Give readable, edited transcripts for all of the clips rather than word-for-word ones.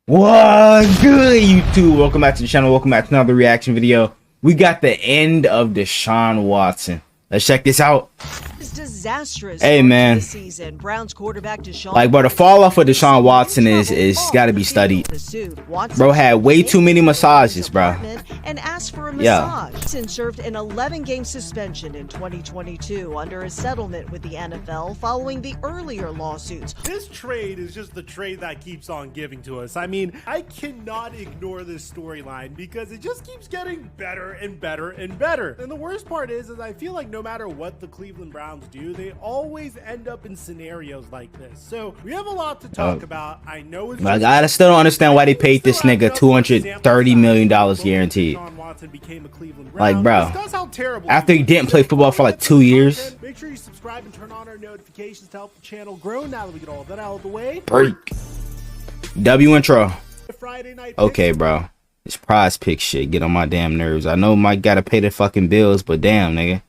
What's good, YouTube? Welcome back to the channel. Welcome back to another reaction video. We got the end of Deshaun Watson. Let's check this out. Disastrous. Hey man, season. Browns quarterback Deshaun, like, bro, the fall off of Deshaun Watson is got to be studied. Bro had way too many massages, bro. And asked for a massage. Watson served an 11-game suspension in 2022 under a settlement with the NFL following the earlier lawsuits. This trade is just the trade that keeps on giving to us. I mean, I cannot ignore this storyline because it just keeps getting better and better and better. And the worst part is I feel like no matter what the Cleveland Browns do, they always end up in scenarios like this. So we have a lot to talk about. I know it's I still don't understand why they paid this nigga $230 million guaranteed. Like, bro, after he didn't play football for like 2 years. Make sure you subscribe and turn on our notifications to help the channel grow. Now that we get all that out of the way, break. W intro. Friday night. Okay, bro. This prize pick shit get on my damn nerves. I know Mike gotta pay the fucking bills, but damn, nigga.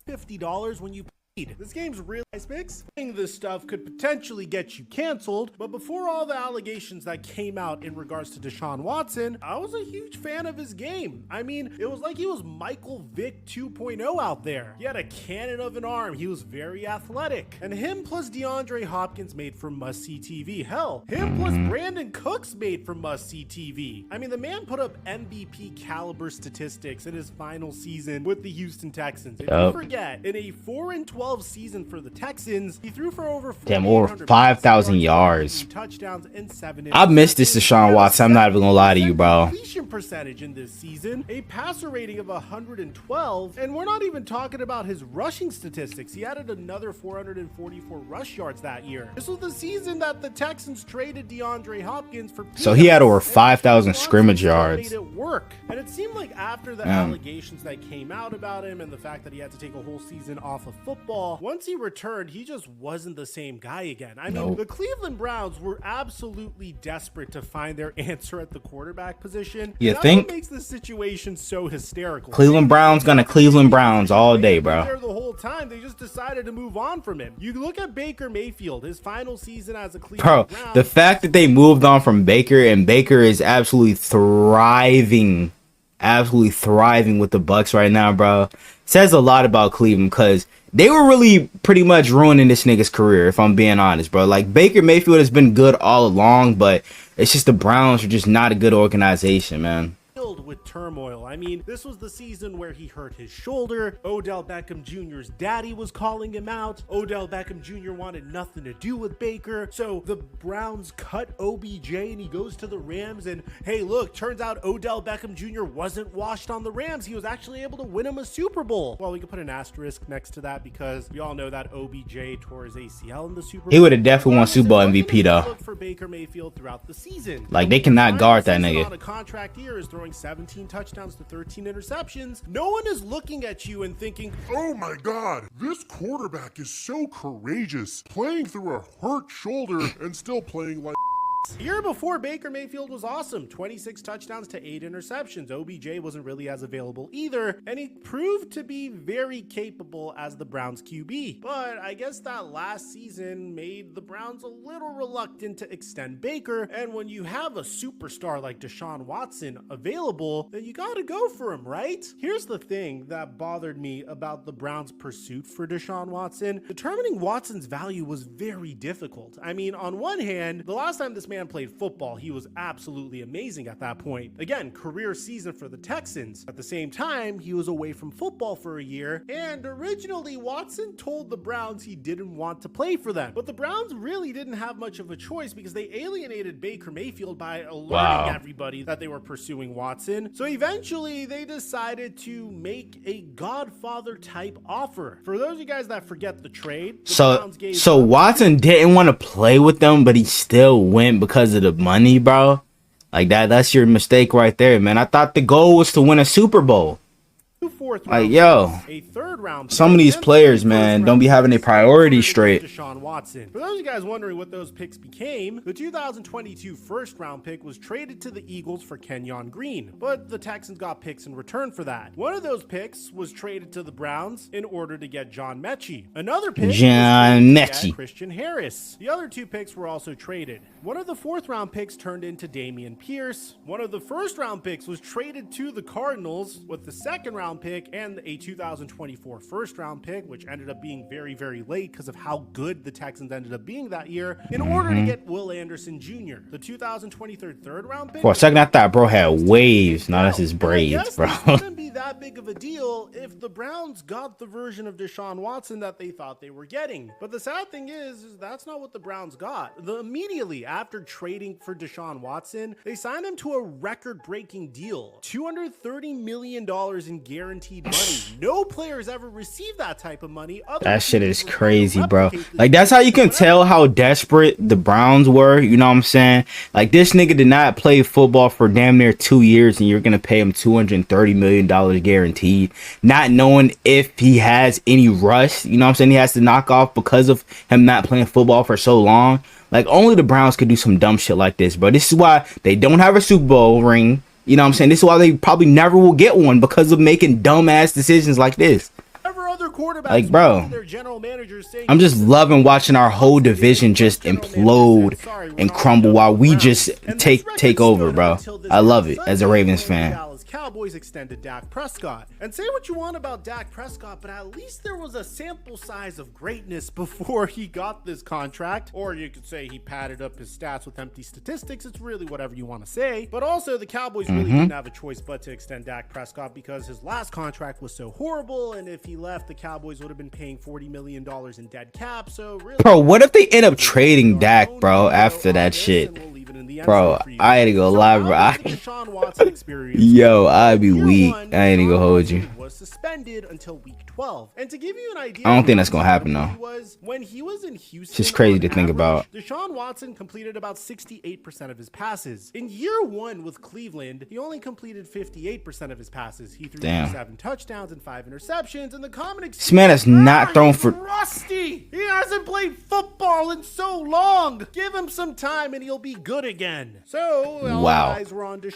$50 when you paid. This game's real prize picks. This stuff could potentially get you canceled, but before all the allegations that came out in regards to Deshaun Watson, I was a huge fan of his game. I mean, it was like he was Michael Vick 2.0 out there. He had a cannon of an arm. He was very athletic. And him plus DeAndre Hopkins made for must-see TV. Hell, him plus Brandon Cooks made for must-see TV. I mean, the man put up MVP caliber statistics in his final season with the Houston Texans. If you forget, in a 4-12 season for the Texans, he threw for over 5,000 yards. Touchdowns and 7. I missed this Deshaun Watson. I'm not even gonna lie to you, bro. Completion percentage in this season, a passer rating of 112, and we're not even talking about his rushing statistics. He added another 444 rush yards that year. This was the season that the Texans traded DeAndre Hopkins for peanuts. So he had over 5,000 scrimmage yards. Made it work. And it seemed like after the allegations that came out about him and the fact that he had to take a whole season off of football, once he returned, he just wasn't the same guy again. I mean, the Cleveland Browns were absolutely desperate to find their answer at the quarterback position. You think? What makes this situation so hysterical? Cleveland Browns gonna Cleveland Browns all day, bro. There the whole time, they just decided to move on from him. You look at Baker Mayfield, his final season as a Cleveland Brown. The fact that they moved on from Baker, and Baker is absolutely thriving with the Bucks right now, bro, says a lot about Cleveland, because they were really pretty much ruining this nigga's career, if I'm being honest, bro. Like, Baker Mayfield has been good all along, but it's just the Browns are just not a good organization, man. With turmoil. I mean, this was the season where he hurt his shoulder. Odell Beckham Jr.'s daddy was calling him out. Odell Beckham Jr. wanted nothing to do with Baker. So the Browns cut OBJ and he goes to the Rams, and hey, look, turns out Odell Beckham Jr. wasn't washed on the Rams. He was actually able to win him a Super Bowl. Well, we could put an asterisk next to that because we all know that OBJ tore his ACL in the Super Bowl. He would have definitely won Super Bowl MVP though. Look for Baker Mayfield throughout the season. Like, they cannot guard that nigga. On a contract year is throwing 17 touchdowns to 13 interceptions. No one is looking at you and thinking, oh my god, this quarterback is so courageous, playing through a hurt shoulder and still playing like year before, Baker Mayfield was awesome. 26 touchdowns to 8 interceptions. OBJ wasn't really as available either, and he proved to be very capable as the Browns QB. But I guess that last season made the Browns a little reluctant to extend Baker, and when you have a superstar like Deshaun Watson available, then you gotta go for him, right? Here's the thing that bothered me about the Browns' pursuit for Deshaun Watson. Determining Watson's value was very difficult. I mean, on one hand, the last time this man played football, he was absolutely amazing at that point. Again, career season for the Texans. At the same time, he was away from football for a year, and originally Watson told the Browns he didn't want to play for them. But the Browns really didn't have much of a choice because they alienated Baker Mayfield by alerting everybody that they were pursuing Watson. So eventually they decided to make a Godfather type offer. For those of you guys that forget the trade, so Watson didn't want to play with them, but he still went because of the money, bro. Like, that's your mistake right there, man. I thought the goal was to win a Super Bowl. fourth Like, round yo, picks, a third round some of pick, these and players, three man, first don't be round having their picks priorities in order to straight. get Deshaun Watson. For those of you guys wondering what those picks became, the 2022 first round pick was traded to the Eagles for Kenyon Green, but the Texans got picks in return for that. One of those picks was traded to the Browns in order to get John Mechie. Another pick was John traded to Mechie. get Christian Harris. The other two picks were also traded. One of the fourth round picks turned into Damian Pierce. One of the first round picks was traded to the Cardinals, with the second round pick and a 2024 first round pick, which ended up being very, very late because of how good the Texans ended up being that year, in order to get Will Anderson Jr. The 2023 third round pick. For a second, I thought bro had waves. No, that's his And I braids, guess bro. this wouldn't be that big of a deal if the Browns got the version of Deshaun Watson that they thought they were getting. But the sad thing is that's not what the Browns got. Immediately after trading for Deshaun Watson, they signed him to a record-breaking deal. $230 million in guaranteed money. No players ever received that type of money. That shit is crazy, bro. Like, that's how you can tell how desperate the Browns were. You know what I'm saying? Like, this nigga did not play football for damn near 2 years, and you're gonna pay him $230 million guaranteed, not knowing if he has any rust. You know what I'm saying? He has to knock off because of him not playing football for so long. Like, only the Browns could do some dumb shit like this, bro. This is why they don't have a Super Bowl ring. You know what I'm saying? This is why they probably never will get one, because of making dumbass decisions like this. Like, bro, I'm just loving watching our whole division just implode and crumble while we just take over, bro. I love it as a Ravens fan. Cowboys extended Dak Prescott. And say what you want about Dak Prescott, but at least there was a sample size of greatness before he got this contract. Or you could say he padded up his stats with empty statistics. It's really whatever you want to say. But also, the Cowboys really didn't have a choice but to extend Dak Prescott because his last contract was so horrible. And if he left, the Cowboys would have been paying $40 million in dead cap. So really, bro, what if they end up trading Dak, bro, after that shit? Bro, I ain't gonna lie, bro. Yo, I'd be weak. I ain't gonna hold you. Was suspended until week 12. And to give you an idea, I don't think that's gonna happen though. When he was in Houston, it's just crazy to think about. Deshaun Watson completed about 68% of his passes. In year one with Cleveland, he only completed 58% of his passes. He threw 7 touchdowns and 5 interceptions. And the common this man has not thrown for rusty. He hasn't played football in so long. Give him some time and he'll be good again. So wow,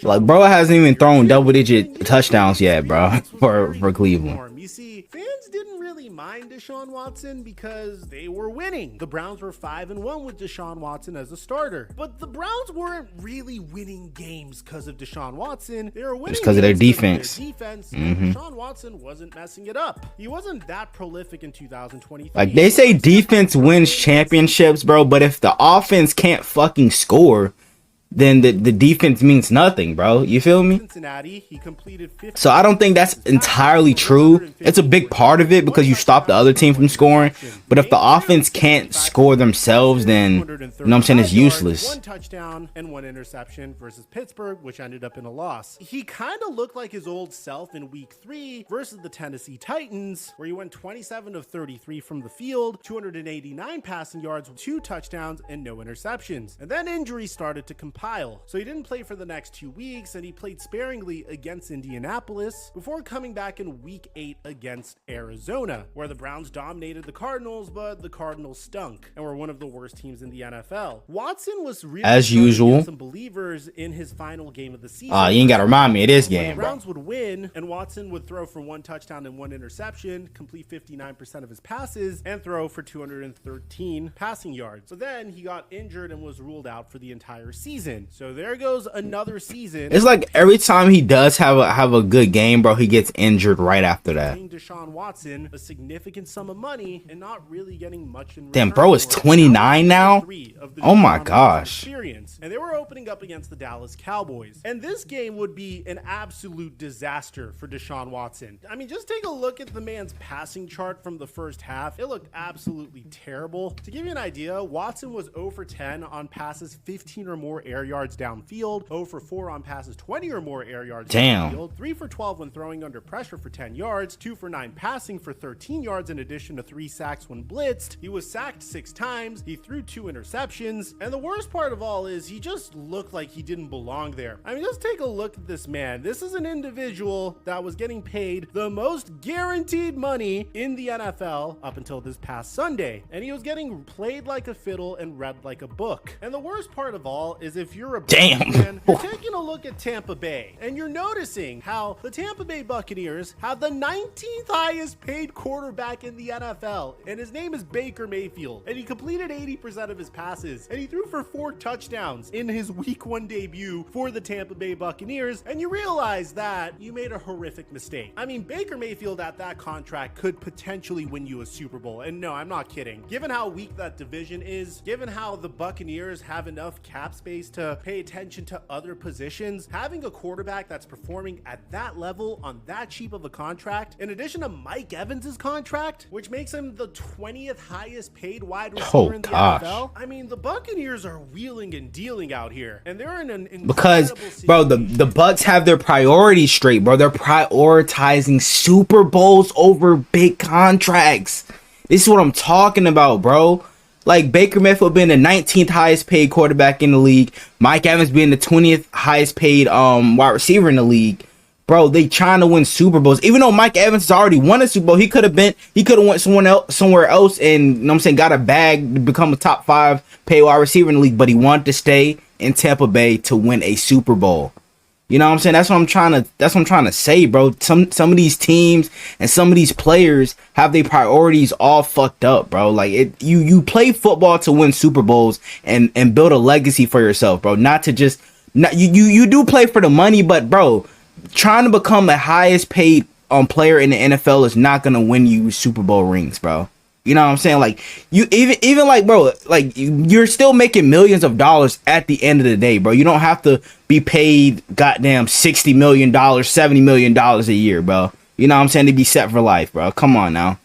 like bro hasn't even thrown double-digit touchdowns yet, bro, for Cleveland. You see, fans didn't really mind Deshaun Watson because they were winning. The Browns were 5-1 with Deshaun Watson as a starter, but the Browns weren't really winning games because of Deshaun Watson. They were winning just because of their defense. Deshaun Watson wasn't messing it up. He wasn't that prolific in 2023. Like, they say defense wins championships, bro, but if the offense can't fucking score, then the defense means nothing, bro. You feel me? So I don't think that's entirely true. It's a big part of it because you stop the other team from scoring. But if the offense can't score themselves, then, you know what I'm saying, it's useless. 1 touchdown and 1 interception versus Pittsburgh, which ended up in a loss. He kind of looked like his old self in week 3 versus the Tennessee Titans, where he went 27 of 33 from the field, 289 passing yards, 2 touchdowns, and no interceptions. And then injuries started to compile. So he didn't play for the next 2 weeks, and he played sparingly against Indianapolis before coming back in week 8 against Arizona, where the Browns dominated the Cardinals, but the Cardinals stunk and were one of the worst teams in the NFL. Watson was really, as usual, some believers in his final game of the season. You ain't gotta remind me of this game, the Browns would win, and Watson would throw for 1 touchdown and 1 interception, complete 59% of his passes, and throw for 213 passing yards. So then he got injured and was ruled out for the entire season. So there goes another season. It's like every time he does have a good game, bro, he gets injured right after that. Deshaun Watson a significant sum of money and not really getting much in return. Damn, bro is 29 now. Oh my gosh. And they were opening up against the Dallas Cowboys, and this game would be an absolute disaster for Deshaun Watson. I mean, just take a look at the man's passing chart from the first half. It looked absolutely terrible. To give you an idea, Watson was 0 for 10 on passes 15 or more air air yards downfield, 0 for 4 on passes 20 or more air yards Damn. downfield, 3 for 12 when throwing under pressure for 10 yards, 2 for 9 passing for 13 yards in addition to 3 sacks when blitzed. He was sacked 6 times, he threw 2 interceptions, and the worst part of all is he just looked like he didn't belong there. I mean, just take a look at this man. This is an individual that was getting paid the most guaranteed money in the NFL up until this past Sunday, and he was getting played like a fiddle and read like a book. And the worst part of all is if you're a Bucs fan, you're taking a look at Tampa Bay, and you're noticing how the Tampa Bay Buccaneers have the 19th highest paid quarterback in the NFL, and his name is Baker Mayfield, and he completed 80% of his passes, and he threw for 4 touchdowns in his week 1 debut for the Tampa Bay Buccaneers, and you realize that you made a horrific mistake. I mean, Baker Mayfield at that contract could potentially win you a Super Bowl, and no, I'm not kidding. Given how weak that division is, given how the Buccaneers have enough cap space to pay attention to other positions, having a quarterback that's performing at that level on that cheap of a contract, in addition to Mike Evans's contract, which makes him the 20th highest paid wide receiver in the NFL. I mean, the Buccaneers are wheeling and dealing out here, and they're in an because, bro, the Bucs have their priorities straight, bro. They're prioritizing Super Bowls over big contracts. This is what I'm talking about, bro. Like, Baker Mayfield being the 19th highest paid quarterback in the league, Mike Evans being the 20th highest paid wide receiver in the league. Bro, they trying to win Super Bowls. Even though Mike Evans has already won a Super Bowl, he could have went somewhere else and, you know what I'm saying, got a bag to become a top 5 paid wide receiver in the league, but he wanted to stay in Tampa Bay to win a Super Bowl. You know what I'm saying? That's what I'm trying to say, bro. Some of these teams and some of these players have their priorities all fucked up, bro. Like, you play football to win Super Bowls and build a legacy for yourself, bro. You do play for the money, but bro, trying to become the highest paid player in the NFL is not gonna win you Super Bowl rings, bro. You know what I'm saying? Like, you even like, bro, like, you're still making millions of dollars at the end of the day, bro. You don't have to be paid goddamn $60 million, $70 million a year, bro. You know what I'm saying? To be set for life, bro. Come on now.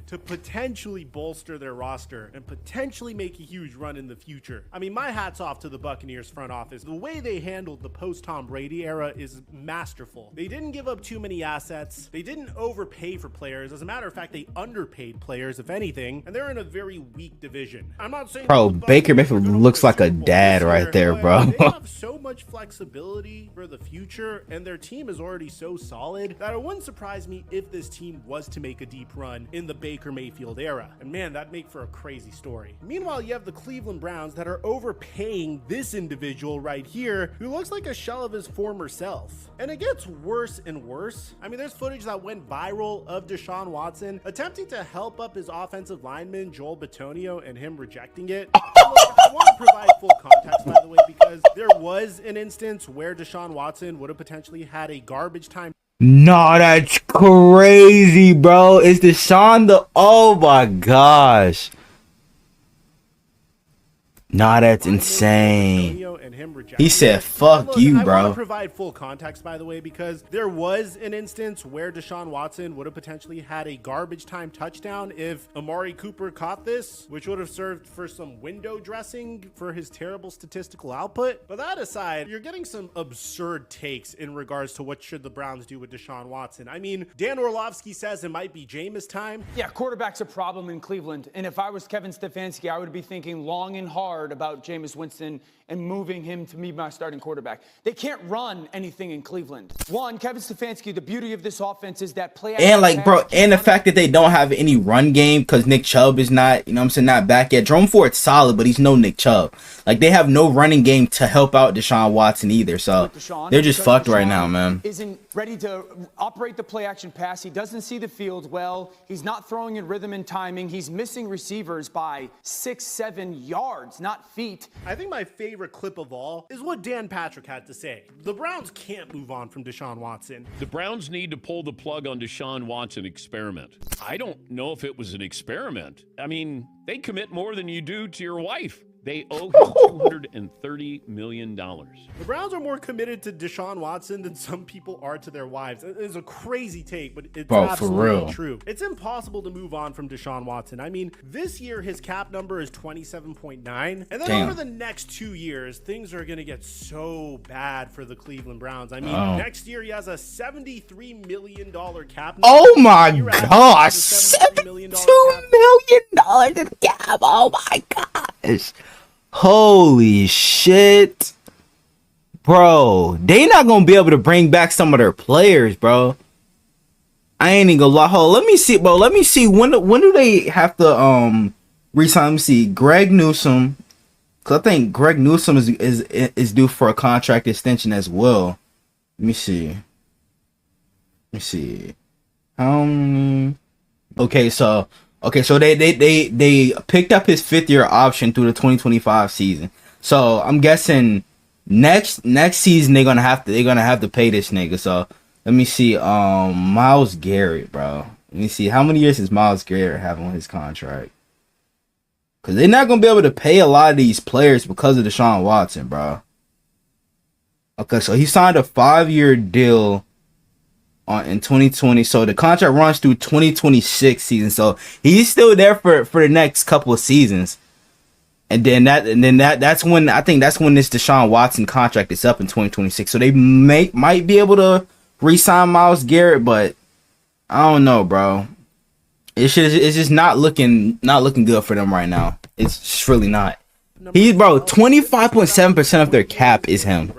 To potentially bolster their roster and potentially make a huge run in the future. I mean, my hat's off to the Buccaneers front office. The way they handled the post-Tom Brady era is masterful. They didn't give up too many assets. They didn't overpay for players. As a matter of fact, they underpaid players, if anything, and they're in a very weak division. I'm not saying, bro, Baker Mayfield looks like a dad right there, bro. They have so much flexibility for the future, and their team is already so solid that it wouldn't surprise me if this team was to make a deep run in the Baker Mayfield era. And man, that'd make for a crazy story. Meanwhile, you have the Cleveland Browns that are overpaying this individual right here, who looks like a shell of his former self. And it gets worse and worse. I mean, there's footage that went viral of Deshaun Watson attempting to help up his offensive lineman, Joel Bitonio, and him rejecting it. Look, I want to provide full context, by the way, because there was an instance where Deshaun Watson would have potentially had a garbage time. No, that's crazy, bro. Is Deshaun oh my gosh. Nah, that's insane. He said, fuck you, bro. I want to provide full context, by the way, because there was an instance where Deshaun Watson would have potentially had a garbage time touchdown if Amari Cooper caught this, which would have served for some window dressing for his terrible statistical output. But that aside, you're getting some absurd takes in regards to what should the Browns do with Deshaun Watson. I mean, Dan Orlovsky says it might be Jameis time. Yeah, quarterback's a problem in Cleveland. And if I was Kevin Stefanski, I would be thinking long and hard about Jameis Winston and moving him to be my starting quarterback. They can't run anything in Cleveland. One, Kevin Stefanski, the beauty of this offense is that play. And like, bro, and the fact that they don't have any run game because Nick Chubb is not, you know what I'm saying, not back yet. Jerome Ford's solid, but he's no Nick Chubb. Like, they have no running game to help out Deshaun Watson either. So they're just fucked right now, man. Isn't ready to operate the play action pass. He doesn't see the field well. He's not throwing in rhythm and timing. He's missing receivers by 6-7 yards, not feet. I think my favorite clip of all is what Dan Patrick had to say. The Browns can't move on from Deshaun Watson. The Browns need to pull the plug on Deshaun Watson experiment. I don't know if it was an experiment. I mean, they commit more than you do to your wife. They owe him $230 million. The Browns are more committed to Deshaun Watson than some people are to their wives. It is a crazy take, but it's Bro, for absolutely real. true. It's impossible to move on from Deshaun Watson. I mean, this year his cap number is 27.9, and then Damn. over the next 2 years, things are going to get so bad for the Cleveland Browns. I mean, next year he has a $73 million cap number. Oh my Year after, gosh, he has a $72 million $72 million in cap. Oh my gosh. Holy shit. Bro, they not gonna be able to bring back some of their players, bro. I ain't even gonna lie. Hold on, let me see, bro. Let me see when do they have to resign? Let me see. Greg Newsome, cause I think Greg Newsome is due for a contract extension as well. Let me see. Let me see. Okay, so they picked up his 5th-year option through the 2025 season. So I'm guessing next season they're gonna have to pay this nigga. So let me see. Myles Garrett, bro. Let me see how many years does Myles Garrett have on his contract? Cause they're not gonna be able to pay a lot of these players because of Deshaun Watson, bro. Okay, so he signed a 5-year deal in 2020, so the contract runs through 2026 season. So he's still there for the next couple of seasons, and then that's when I think that's when this Deshaun Watson contract is up in 2026. So they might be able to re-sign Myles Garrett, but I don't know, bro. It's just not looking good for them right now. It's just really not. He's 25.7% of their cap is him.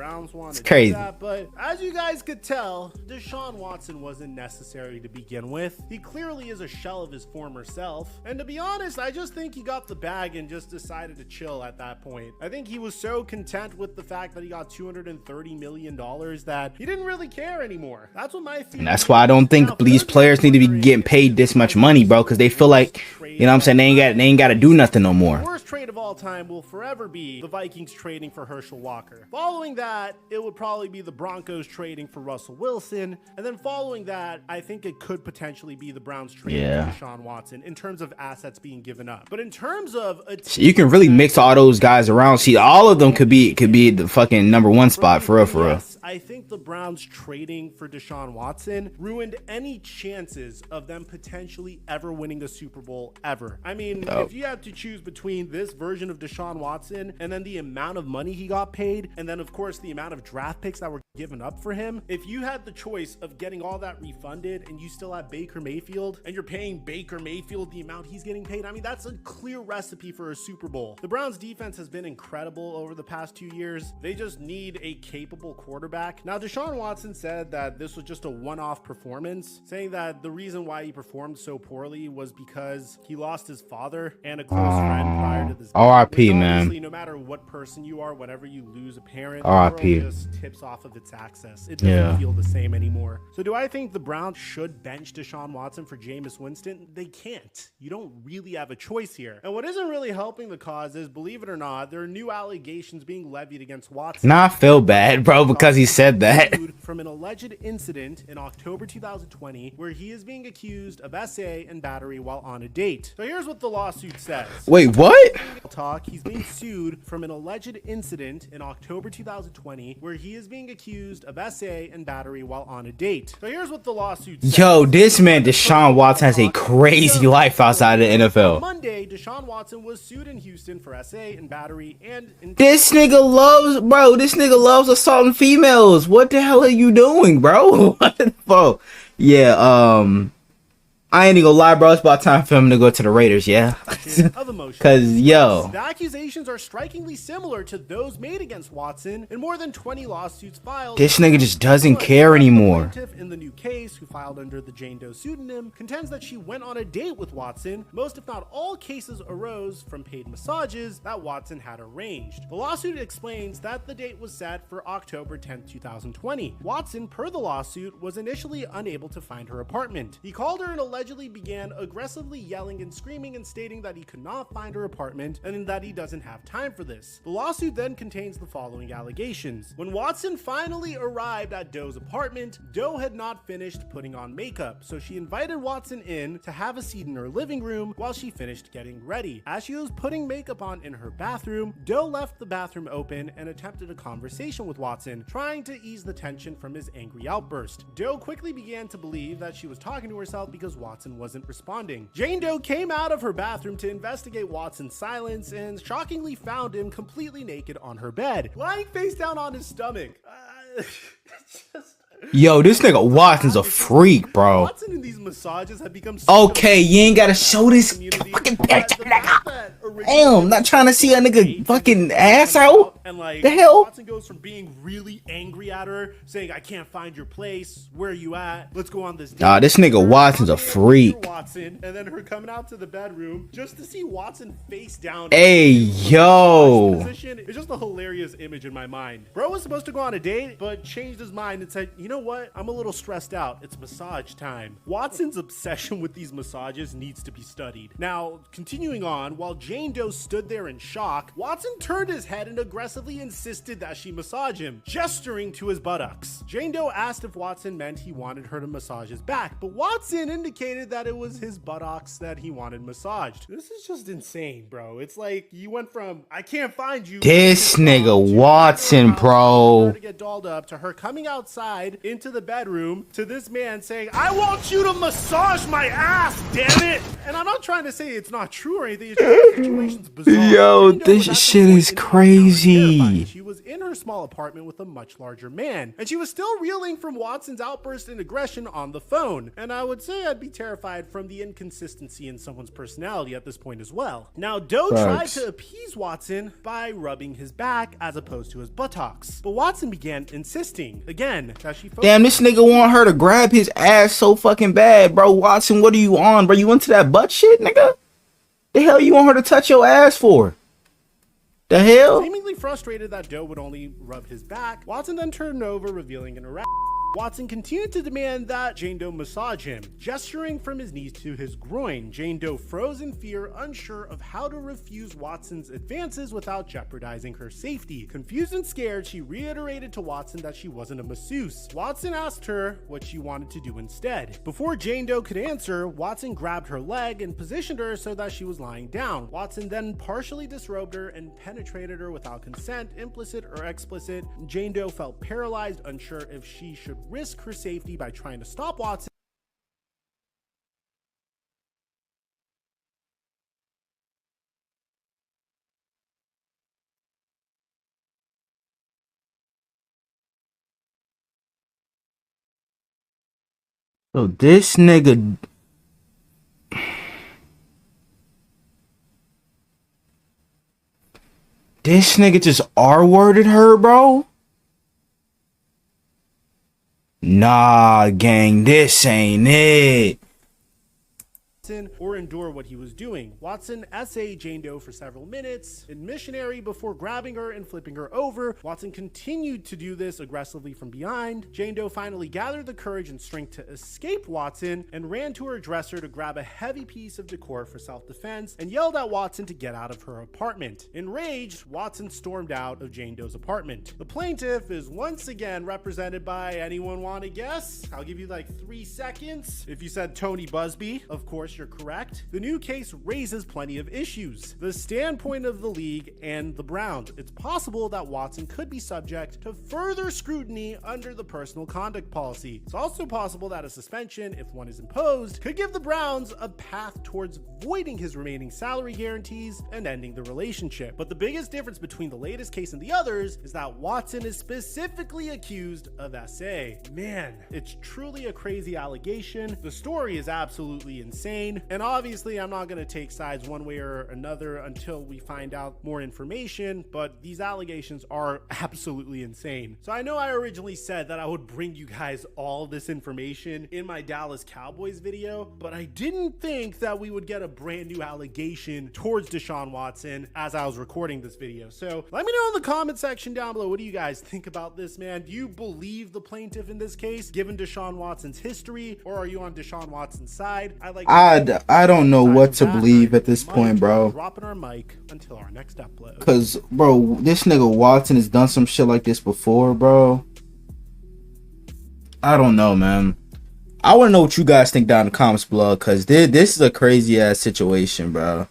It's crazy. But as you guys could tell, Deshaun Watson wasn't necessary to begin with. He clearly is a shell of his former self. And to be honest, I just think he got the bag and just decided to chill at that point. I think he was so content with the fact that he got $230 million that he didn't really care anymore. That's what my feeling. And that's why I don't think these players need to be getting paid this much money, bro, because they feel like, you know what I'm saying, they ain't got to do nothing no more. The worst trade of all time will forever be the Vikings trading for Herschel Walker. Following that, it would probably be the Broncos trading for Russell Wilson. And then following that, I think it could potentially be the Browns trading for Deshaun Watson in terms of assets being given up. But in terms of so you can really mix all those guys around. See, all of them could be the fucking number 1 spot for real. I think the Browns trading for Deshaun Watson ruined any chances of them potentially ever winning a Super Bowl ever. I mean, if you had to choose between this version of Deshaun Watson and then the amount of money he got paid, and then of course the amount of draft picks that were given up for him, if you had the choice of getting all that refunded and you still have Baker Mayfield and you're paying Baker Mayfield the amount he's getting paid, I mean, that's a clear recipe for a Super Bowl. The Browns defense has been incredible over the past 2 years. They just need a capable quarterback. Now, Deshaun Watson said that this was just a one-off performance, saying that the reason why he performed so poorly was because he lost his father and a close friend prior to this. R.I.P. man. No matter what person you are, whenever you lose a parent, R.I.P. the world just tips off of its access. It doesn't feel the same anymore. So do I think the Browns should bench Deshaun Watson for Jameis Winston? They can't. You don't really have a choice here. And what isn't really helping the cause is, believe it or not, there are new allegations being levied against Watson. Nah, I feel bad, bro, because he said that. From an alleged incident in October 2020 where he is being accused of SA and battery while on a date. So here's what the lawsuit says. Wait, what? He's being sued from an alleged incident in October 2020 where he is being accused of SA and battery while on a date. So here's what the lawsuit says. Yo, this man Deshaun Watson has a crazy life outside of the NFL. On Monday, Deshaun Watson was sued in Houston for SA and battery and this nigga loves assaulting females. What the hell are you doing, bro? What the fuck? Yeah, I ain't even gonna lie, bro. It's about time for him to go to the Raiders, yeah? Cause, yo. The accusations are strikingly similar to those made against Watson in more than 20 lawsuits filed. This nigga just doesn't care anymore. The plaintiff in the new case, who filed under the Jane Doe pseudonym, contends that she went on a date with Watson. Most, if not all, cases arose from paid massages that Watson had arranged. The lawsuit explains that the date was set for October 10, 2020. Watson, per the lawsuit, was initially unable to find her apartment. He called her an alleged allegedly began aggressively yelling and screaming and stating that he could not find her apartment and that he doesn't have time for this. The lawsuit then contains the following allegations. When Watson finally arrived at Doe's apartment, Doe had not finished putting on makeup, so she invited Watson in to have a seat in her living room while she finished getting ready. As she was putting makeup on in her bathroom, Doe left the bathroom open and attempted a conversation with Watson, trying to ease the tension from his angry outburst. Doe quickly began to believe that she was talking to herself because Watson wasn't responding. Jane Doe came out of her bathroom to investigate Watson's silence and shockingly found him completely naked on her bed, lying face down on his stomach. Yo, this nigga Watson's a freak, bro. Watson and these massages have become so Okay, you ain't gotta show this fucking picture, nigga. Damn, not trying to see a nigga fucking ass out. And like, the hell? Watson goes from being really angry at her, saying, "I can't find your place. Where are you at? Let's go on this date." Nah, this nigga Watson's a freak. Watson, and then her coming out to the bedroom just to see Watson face down. Hey, yo. Position. It's just a hilarious image in my mind. Bro was supposed to go on a date, but changed his mind and said, "You know what? I'm a little stressed out. It's massage time." Watson's obsession with these massages needs to be studied. Now, continuing on, while Jane Doe stood there in shock, Watson turned his head and aggressively insisted that she massage him, gesturing to his buttocks. Jane Doe asked if Watson meant he wanted her to massage his back, but Watson indicated that it was his buttocks that he wanted massaged. This is just insane, bro. It's like you went from "I can't find you" This nigga Watson, bro. to get dolled up, to her coming outside into the bedroom, to this man saying, "I want you to massage my ass, damn it." And I'm not trying to say it's not true or anything. It's just the situation's bizarre. Yo, Jane Doe this was at shit the is point in crazy. terrified. She was in her small apartment with a much larger man, and she was still reeling from Watson's outburst and aggression on the phone. And I would say I'd be terrified from the inconsistency in someone's personality at this point as well. Now, Doe tried Facts. to appease Watson by rubbing his back as opposed to his buttocks, but Watson began insisting again that she focused. Damn, this nigga want her to grab his ass so fucking bad, bro. Watson, what are you on, bro? You into that butt shit, nigga? The hell you want her to touch your ass for? The hell? Seemingly frustrated that Doe would only rub his back, Watson then turned over, revealing an erect. Watson continued to demand that Jane Doe massage him, gesturing from his knees to his groin. Jane Doe froze in fear, unsure of how to refuse Watson's advances without jeopardizing her safety. Confused and scared, she reiterated to Watson that she wasn't a masseuse. Watson asked her what she wanted to do instead. Before Jane Doe could answer, Watson grabbed her leg and positioned her so that she was lying down. Watson then partially disrobed her and penetrated her without consent, implicit or explicit. Jane Doe felt paralyzed, unsure if she should risk her safety by trying to stop Watson. So this nigga just R-worded her, bro? Nah, gang, this ain't it. Or endure what he was doing. Watson essayed Jane Doe for several minutes in missionary before grabbing her and flipping her over. Watson continued to do this aggressively from behind. Jane Doe finally gathered the courage and strength to escape Watson and ran to her dresser to grab a heavy piece of decor for self-defense and yelled at Watson to get out of her apartment. Enraged, Watson stormed out of Jane Doe's apartment. The plaintiff is once again represented by, anyone want to guess? I'll give you like 3 seconds. If you said Tony Busby, of course you're correct. The new case raises plenty of issues. The standpoint of the league and the Browns. It's possible that Watson could be subject to further scrutiny under the personal conduct policy. It's also possible that a suspension, if one is imposed, could give the Browns a path towards voiding his remaining salary guarantees and ending the relationship. But the biggest difference between the latest case and the others is that Watson is specifically accused of SA. Man, it's truly a crazy allegation. The story is absolutely insane. insane. And obviously, I'm not going to take sides one way or another until we find out more information, but these allegations are absolutely insane. So I know I originally said that I would bring you guys all this information in my Dallas Cowboys video, but I didn't think that we would get a brand new allegation towards Deshaun Watson as I was recording this video. So let me know in the comment section down below, what do you guys think about this, man? Do you believe the plaintiff in this case, given Deshaun Watson's history, or are you on Deshaun Watson's side? I don't know what to believe at this point, bro. Dropping our mic until our next upload. Cause, bro, this nigga Watson has done some shit like this before, bro. I don't know, man. I want to know what you guys think down in the comments below, cause this is a crazy ass situation, bro.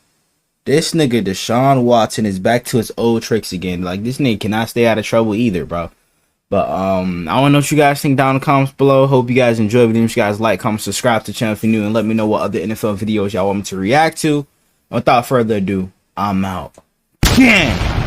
This nigga Deshaun Watson is back to his old tricks again. Like, this nigga cannot stay out of trouble either, bro. But I want to know what you guys think down in the comments below. Hope you guys enjoyed it. If you guys like, comment, subscribe to the channel if you're new, and let me know what other NFL videos y'all want me to react to. Without further ado, I'm out. Yeah.